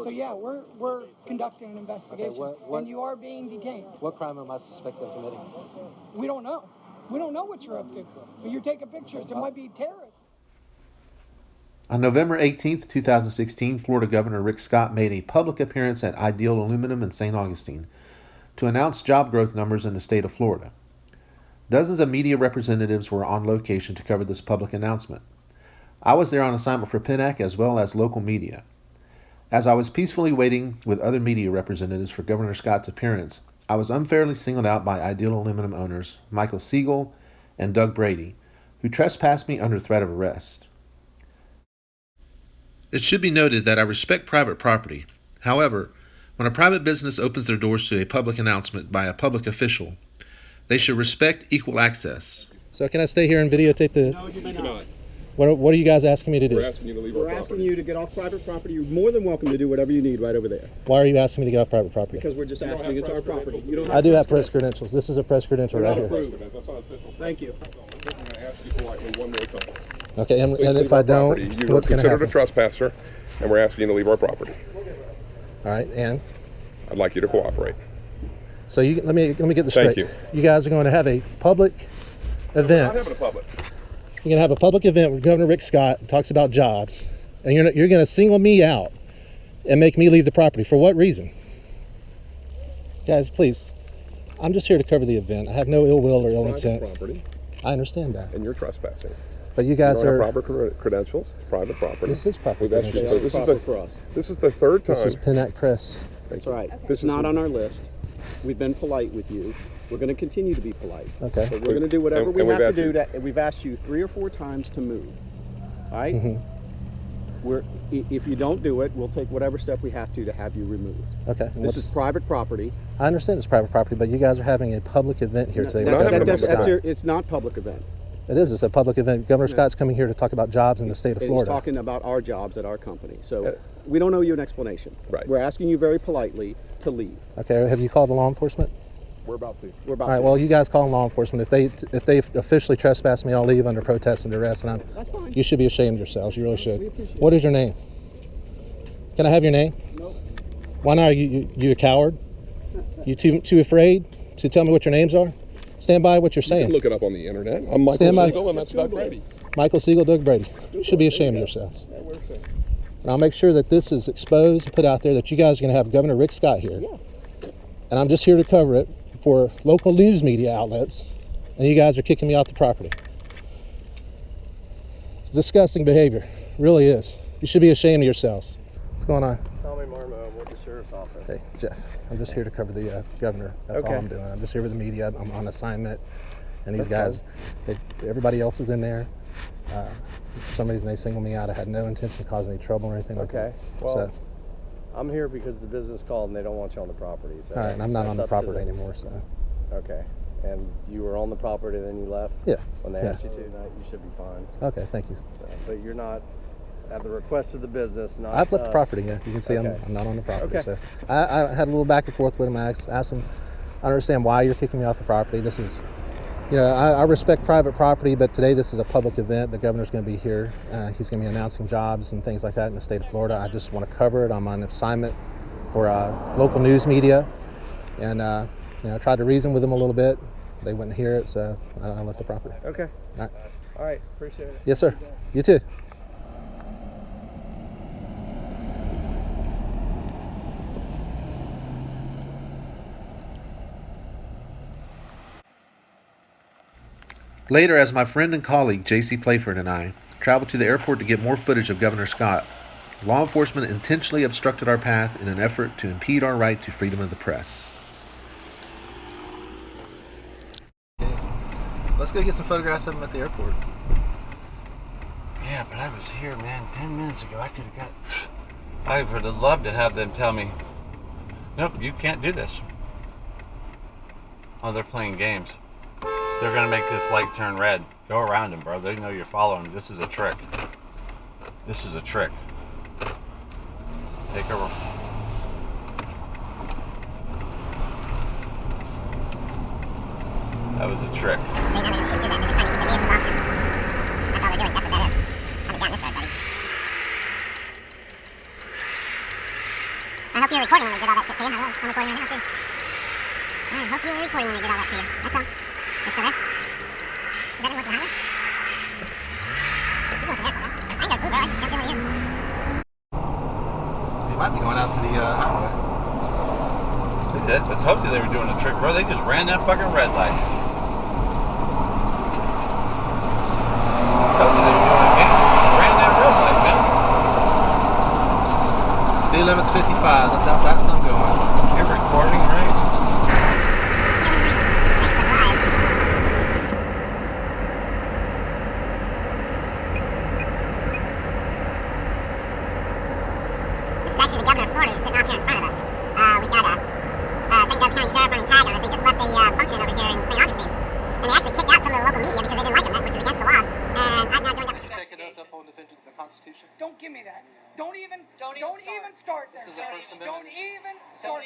So yeah, we're conducting an investigation, and you are being detained. What crime am I suspected of committing? We don't know. We don't know what you're up to. But you're taking pictures. It might be terrorists. On November 18th, 2016, Florida Governor Rick Scott made a public appearance at Ideal Aluminum in St. Augustine to announce job growth numbers in the state of Florida. Dozens of media representatives were on location to cover this public announcement. I was there on assignment for PINAC as well as local media. As I was peacefully waiting with other media representatives for Governor Scott's appearance, I was unfairly singled out by Ideal Aluminum owners Michael Siegel and Doug Brady, who trespassed me under threat of arrest. It should be noted that I respect private property. However, when a private business opens their doors to a public announcement by a public official, they should respect equal access. So can I stay here and videotape the... No, you may not. What are you guys asking me to do? We're asking you to leave our property. We're asking you to get off private property. You're more than welcome to do whatever you need right over there. Why are you asking me to get off private property? Because we're just asking. It's our property. You don't I do have press credentials. This is a press credential right here. That's not official. Thank you. I'm going to ask you politely one more time. Okay, and if I don't, what's going to happen? You're considered a trespasser, and we're asking you to leave our property. All right, and? I'd like you to cooperate. So let me get this straight. Thank you. You guys are going to have a public event. We're not having a public. You're going to have a public event with Governor Rick Scott who talks about jobs, and you're going to single me out and make me leave the property. For what reason? Guys, please. I'm just here to cover the event. I have no ill will or ill intent. Property, I understand that. and you're trespassing. But you guys are... proper credentials. It's private property. This is proper We've asked you, credentials. this is the third time. This is PINAC Press. Thank That's you. right. This is not on our list. We've been polite with you. We're going to continue to be polite. Okay. So we're going to do whatever And we we've have to asked do. you. We've asked you 3 or 4 times to move. All right? If you don't do it, we'll take whatever step we have to have you removed. Okay. This is private property. I understand it's private property, but you guys are having a public event here today. It's not public event. It is. It's a public event. Governor Scott's coming here to talk about jobs in the state of Florida. He's talking about our jobs at our company. So we don't owe you an explanation. Right. We're asking you very politely to leave. Okay. Have you called the law enforcement? We're about to. We're about All right. to. Well, you guys call law enforcement. If they officially trespass me, I'll leave under protest and arrest. And That's fine. you should be ashamed of yourselves. You really We should. appreciate What is your name? Can I have your name? Nope. Why not? Are you a coward? You too afraid to tell me what your names are? Stand by what you're You saying. can look it up on the internet. I'm Michael Stand by. Siegel, and that's Doug Brady. Michael Siegel, Doug Brady. You should be ashamed of yourselves. And I'll make sure that this is exposed and put out there that you guys are going to have Governor Rick Scott here. Yeah. And I'm just here to cover it for local news media outlets, and you guys are kicking me off the property. It's disgusting behavior. It really is. You should be ashamed of yourselves. What's going on? Tommy Marmo, I'm with the sheriff's office. Hey, Jeff. I'm just here to cover the governor. That's all I'm doing. I'm just here with the media. I'm on assignment. And these guys, everybody else is in there. For some reason, they singled me out. I had no intention of causing any trouble or anything like that. Okay. Well, I'm here because the business called and they don't want you on the property. So all right, and I'm not on the property anymore, so. Okay. And you were on the property, then you left? Yeah. When they asked you to? No, you should be fine. Okay, thank you. But you're not at the request of the business, not I've left the property, yeah. You can see I'm not on the property. Okay. So I had a little back and forth with him. I asked him, I understand why you're kicking me off the property. This is, you know, I respect private property, but today this is a public event. The governor's going to be here. He's going to be announcing jobs and things like that in the state of Florida. I just want to cover it. I'm on assignment for local news media. And, you know, I tried to reason with them a little bit. They wouldn't hear it, so I left the property. Okay. All right. All right. Appreciate it. Yes, sir. You too. Later, as my friend and colleague J.C. Playford and I traveled to the airport to get more footage of Governor Scott, law enforcement intentionally obstructed our path in an effort to impede our right to freedom of the press. Let's go get some photographs of him at the airport. Yeah, but I was here, man, 10 minutes ago. I could have got... I would have loved to have them tell me, nope, you can't do this. Oh, they're playing games. They're going to make this light turn red. Go around them, bro. They know you're following. This is a trick. This is a trick. Take a... That was a trick. hope you were recording when they did all that shit to you. I was. I'm recording right now, too. I hope you were recording when they did all that to you. That's all. You're still there? Is that going to the highway? He's going to the airport, right? I ain't got a clue, bro. I just jumped in with you. He might be going out to the highway. Look at that. I told you they were doing a trick, bro. They just ran that fucking red light. I told you they were doing a game. Ran that red light, man. Speed limit's 55. That's how fast I'm going. You're recording, right? This is actually the governor of Florida who's sitting off here in front of us. We've got a St. John's County Sheriff running tag on us. They just left a function over here in St. Augustine. And they actually kicked out some of the local media because they didn't like him, which is against the law. And I've now joined up with the Take an oath upon defense of the Constitution. Don't give me that. Don't even start that. This is the First Amendment. Don't even start